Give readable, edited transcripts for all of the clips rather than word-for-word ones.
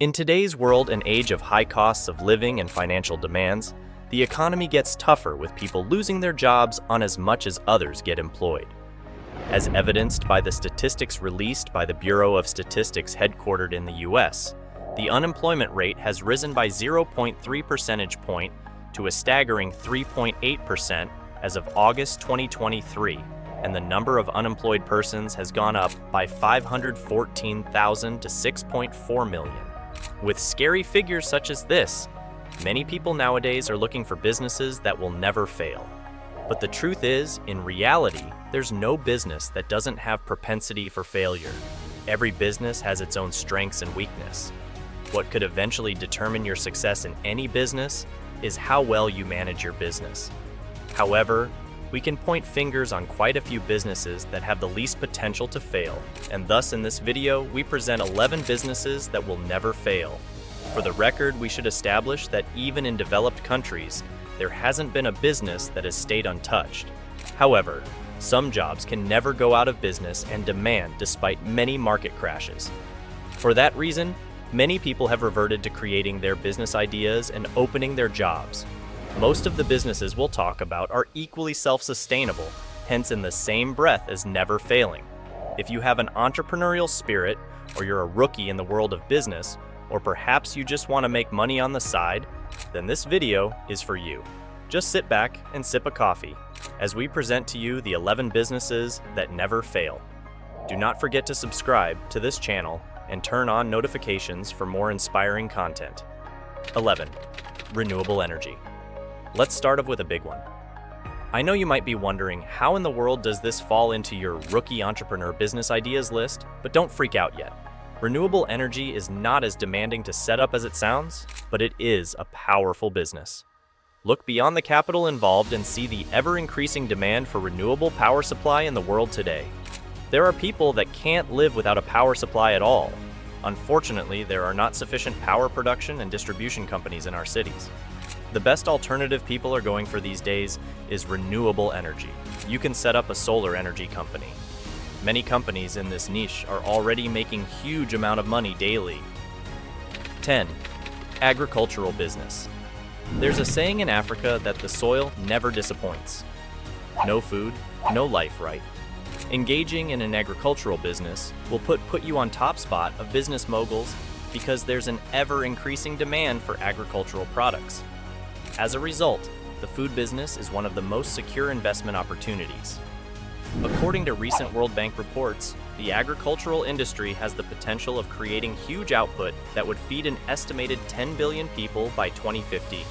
In today's world and age of high costs of living and financial demands, the economy gets tougher with people losing their jobs on as much as others get employed. As evidenced by the statistics released by the Bureau of Statistics headquartered in the US, the unemployment rate has risen by 0.3 percentage point to a staggering 3.8% as of August 2023, and the number of unemployed persons has gone up by 514,000 to 6.4 million. With scary figures such as this, many people nowadays are looking for businesses that will never fail. But the truth is, in reality, there's no business that doesn't have propensity for failure. Every business has its own strengths and weakness. What could eventually determine your success in any business is how well you manage your business. However, we can point fingers on quite a few businesses that have the least potential to fail, and thus in this video, we present 11 businesses that will never fail. For the record, we should establish that even in developed countries, there hasn't been a business that has stayed untouched. However, some jobs can never go out of business and demand despite many market crashes. For that reason, many people have reverted to creating their business ideas and opening their jobs. Most of the businesses we'll talk about are equally self-sustainable, hence in the same breath as never failing. If you have an entrepreneurial spirit, or you're a rookie in the world of business, or perhaps you just want to make money on the side, then this video is for you. Just sit back and sip a coffee as we present to you the 11 businesses that never fail. Do not forget to subscribe to this channel and turn on notifications for more inspiring content. 11. Renewable energy. Let's start off with a big one. I know you might be wondering, how in the world does this fall into your rookie entrepreneur business ideas list? But don't freak out yet. Renewable energy is not as demanding to set up as it sounds, but it is a powerful business. Look beyond the capital involved and see the ever-increasing demand for renewable power supply in the world today. There are people that can't live without a power supply at all. Unfortunately, there are not sufficient power production and distribution companies in our cities. The best alternative people are going for these days is renewable energy. You can set up a solar energy company. Many companies in this niche are already making huge amount of money daily. 10. Agricultural business. There's a saying in Africa that the soil never disappoints. No food, no life, right? Engaging in an agricultural business will put you on top spot of business moguls because there's an ever-increasing demand for agricultural products. As a result, the food business is one of the most secure investment opportunities. According to recent World Bank reports, the agricultural industry has the potential of creating huge output that would feed an estimated 10 billion people by 2050.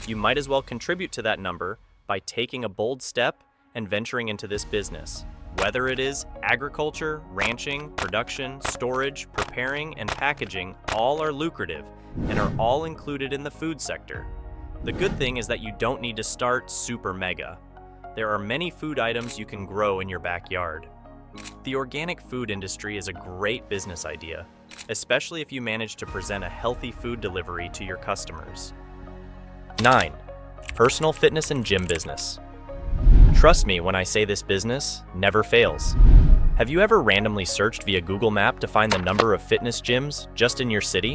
You might as well contribute to that number by taking a bold step and venturing into this business. Whether it is agriculture, ranching, production, storage, preparing, and packaging, all are lucrative and are all included in the food sector. The good thing is that you don't need to start super mega. There are many food items you can grow in your backyard. The organic food industry is a great business idea, especially if you manage to present a healthy food delivery to your customers. 9. Personal fitness and gym business. Trust me when I say this business never fails. Have you ever randomly searched via Google Map to find the number of fitness gyms just in your city?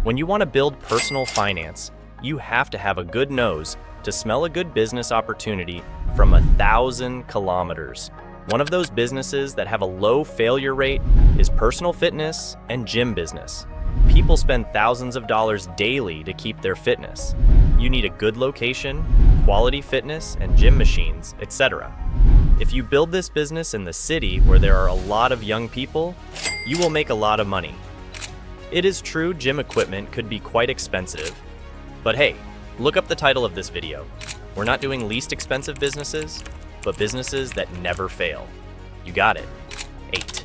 When you want to build personal finance, you have to have a good nose to smell a good business opportunity from 1,000 kilometers. One of those businesses that have a low failure rate is personal fitness and gym business. People spend thousands of dollars daily to keep their fitness. You need a good location, quality fitness and gym machines, etc. If you build this business in the city where there are a lot of young people, you will make a lot of money. It is true gym equipment could be quite expensive, but hey, look up the title of this video. We're not doing least expensive businesses, but businesses that never fail. You got it. 8.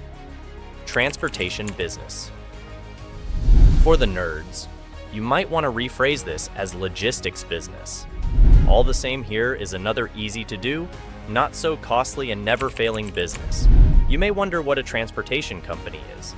Transportation business. For the nerds, you might want to rephrase this as logistics business. All the same, here is another easy to do, not so costly and never failing business. You may wonder what a transportation company is.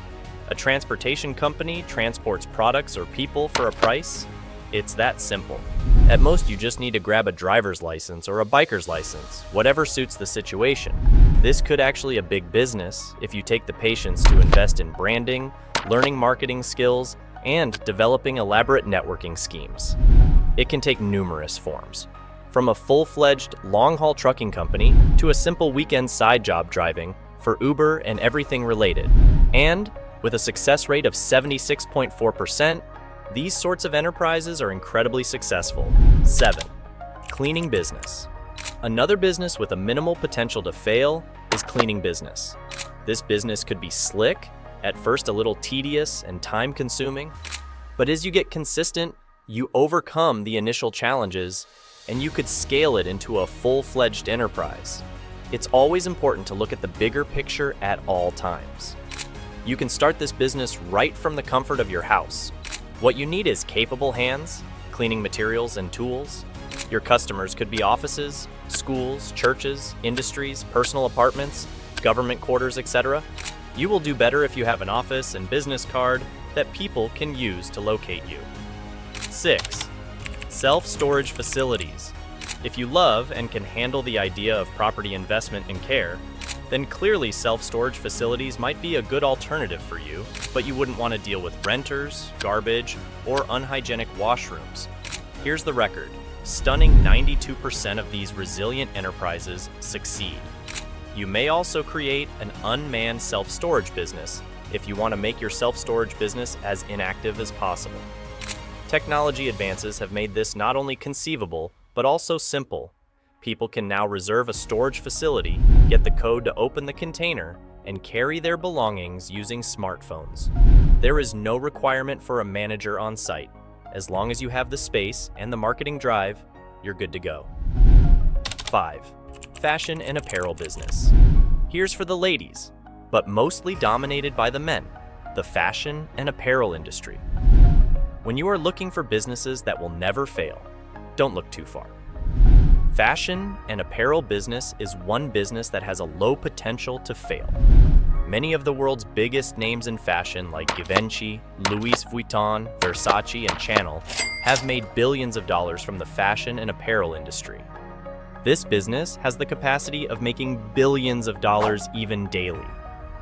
A transportation company transports products or people for a price. It's that simple. At most, you just need to grab a driver's license or a biker's license, whatever suits the situation. This could actually be a big business if you take the patience to invest in branding, learning marketing skills, and developing elaborate networking schemes. It can take numerous forms, from a full-fledged long-haul trucking company to a simple weekend side job driving for Uber and everything related. And with a success rate of 76.4%, these sorts of enterprises are incredibly successful. 7. Cleaning business. Another business with a minimal potential to fail is cleaning business. This business could be slick, at first a little tedious and time-consuming, but as you get consistent, you overcome the initial challenges and you could scale it into a full-fledged enterprise. It's always important to look at the bigger picture at all times. You can start this business right from the comfort of your house. What you need is capable hands, cleaning materials and tools. Your customers could be offices, schools, churches, industries, personal apartments, government quarters, etc. You will do better if you have an office and business card that people can use to locate you. 6. Self-storage facilities. If you love and can handle the idea of property investment and care, then clearly self-storage facilities might be a good alternative for you, but you wouldn't want to deal with renters, garbage, or unhygienic washrooms. Here's the record. Stunning 92% of these resilient enterprises succeed. You may also create an unmanned self-storage business if you want to make your self-storage business as inactive as possible. Technology advances have made this not only conceivable, but also simple. People can now reserve a storage facility, get the code to open the container, and carry their belongings using smartphones. There is no requirement for a manager on site. As long as you have the space and the marketing drive, you're good to go. 5. Fashion and apparel business. Here's for the ladies, but mostly dominated by the men, the fashion and apparel industry. When you are looking for businesses that will never fail, don't look too far. Fashion and apparel business is one business that has a low potential to fail. Many of the world's biggest names in fashion like Givenchy, Louis Vuitton, Versace, and Chanel have made billions of dollars from the fashion and apparel industry. This business has the capacity of making billions of dollars even daily.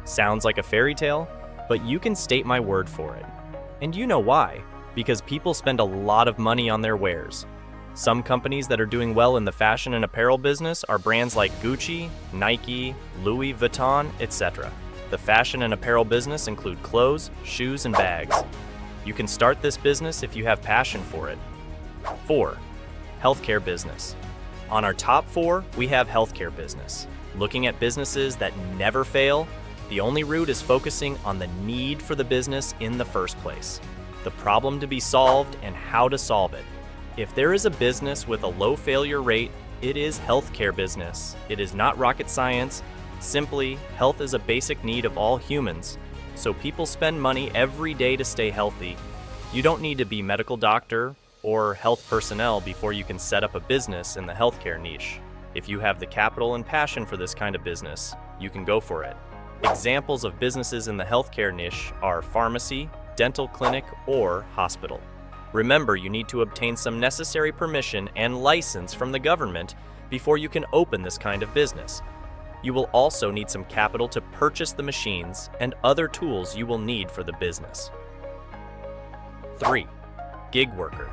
Sounds like a fairy tale, but you can state my word for it. And you know why, because people spend a lot of money on their wares. Some companies that are doing well in the fashion and apparel business are brands like Gucci, Nike, Louis Vuitton, etc. The fashion and apparel business include clothes, shoes, and bags. You can start this business if you have passion for it. 4. Healthcare business. On our top 4, we have healthcare business. Looking at businesses that never fail, the only route is focusing on the need for the business in the first place, the problem to be solved, and how to solve it. If there is a business with a low failure rate, it is healthcare business. It is not rocket science. Simply, health is a basic need of all humans, so people spend money every day to stay healthy. You don't need to be a medical doctor or health personnel before you can set up a business in the healthcare niche. If you have the capital and passion for this kind of business, you can go for it. Examples of businesses in the healthcare niche are pharmacy, dental clinic, or hospital. Remember, you need to obtain some necessary permission and license from the government before you can open this kind of business. You will also need some capital to purchase the machines and other tools you will need for the business. 3. Gig worker.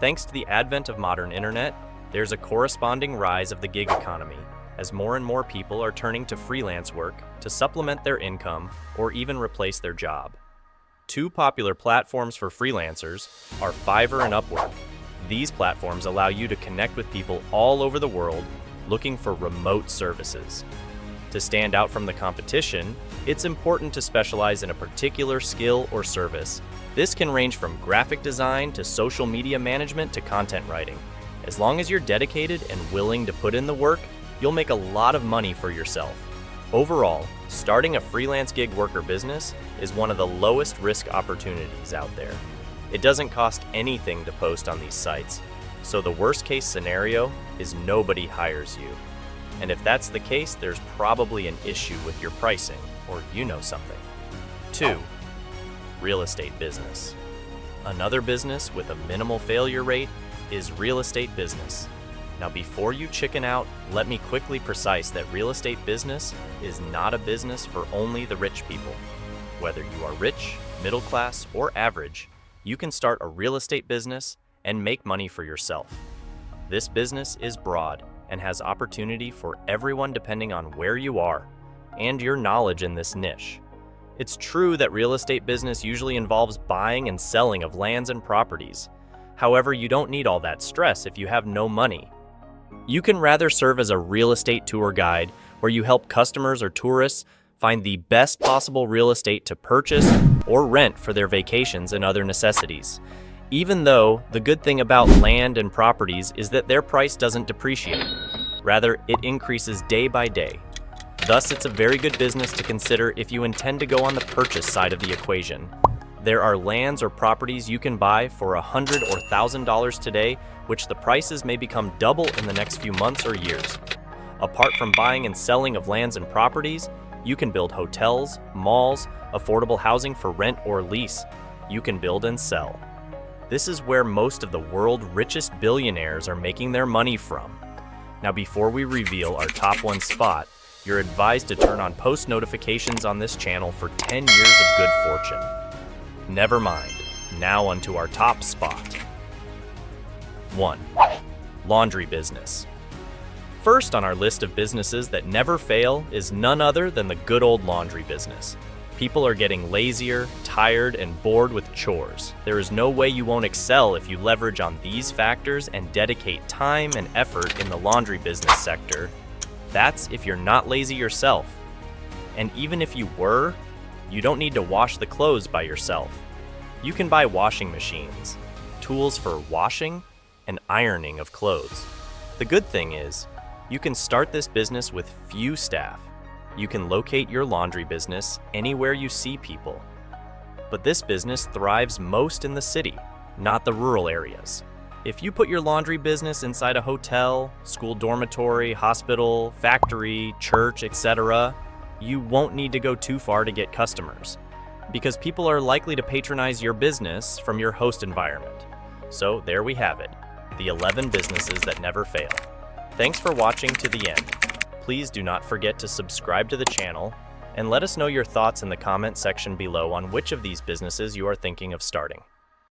Thanks to the advent of modern internet, there's a corresponding rise of the gig economy, as more and more people are turning to freelance work to supplement their income or even replace their job. Two popular platforms for freelancers are Fiverr and Upwork. These platforms allow you to connect with people all over the world looking for remote services. To stand out from the competition, it's important to specialize in a particular skill or service. This can range from graphic design to social media management to content writing. As long as you're dedicated and willing to put in the work, you'll make a lot of money for yourself. Overall, starting a freelance gig worker business is one of the lowest risk opportunities out there. It doesn't cost anything to post on these sites, so the worst case scenario is nobody hires you. And if that's the case, there's probably an issue with your pricing, or you know something. 2. Real estate business. Another business with a minimal failure rate is real estate business. Now, before you chicken out, let me quickly precise that real estate business is not a business for only the rich people. Whether you are rich middle class, or average, you can start a real estate business and make money for yourself. This business is broad and has opportunity for everyone depending on where you are and your knowledge in this niche. It's true that real estate business usually involves buying and selling of lands and properties. However, you don't need all that stress if you have no money. You can rather serve as a real estate tour guide where you help customers or tourists find the best possible real estate to purchase or rent for their vacations and other necessities. Even though the good thing about land and properties is that their price doesn't depreciate. Rather, it increases day by day. Thus, it's a very good business to consider if you intend to go on the purchase side of the equation. There are lands or properties you can buy for $100 or $1,000 today, which the prices may become double in the next few months or years. Apart from buying and selling of lands and properties, you can build hotels, malls, affordable housing for rent or lease. You can build and sell. This is where most of the world's richest billionaires are making their money from. Now, before we reveal our top one spot, you're advised to turn on post notifications on this channel for 10 years of good fortune. Never mind, now onto our top spot. 1. Laundry business. First on our list of businesses that never fail is none other than the good old laundry business. People are getting lazier, tired, and bored with chores. There is no way you won't excel if you leverage on these factors and dedicate time and effort in the laundry business sector. That's if you're not lazy yourself. And even if you were, you don't need to wash the clothes by yourself. You can buy washing machines, tools for washing and ironing of clothes. The good thing is, you can start this business with few staff. You can locate your laundry business anywhere you see people. But this business thrives most in the city, not the rural areas. If you put your laundry business inside a hotel, school dormitory, hospital, factory, church, etc., you won't need to go too far to get customers, because people are likely to patronize your business from your host environment. So there we have it, the 11 businesses that never fail. Thanks for watching to the end. Please do not forget to subscribe to the channel and let us know your thoughts in the comment section below on which of these businesses you are thinking of starting.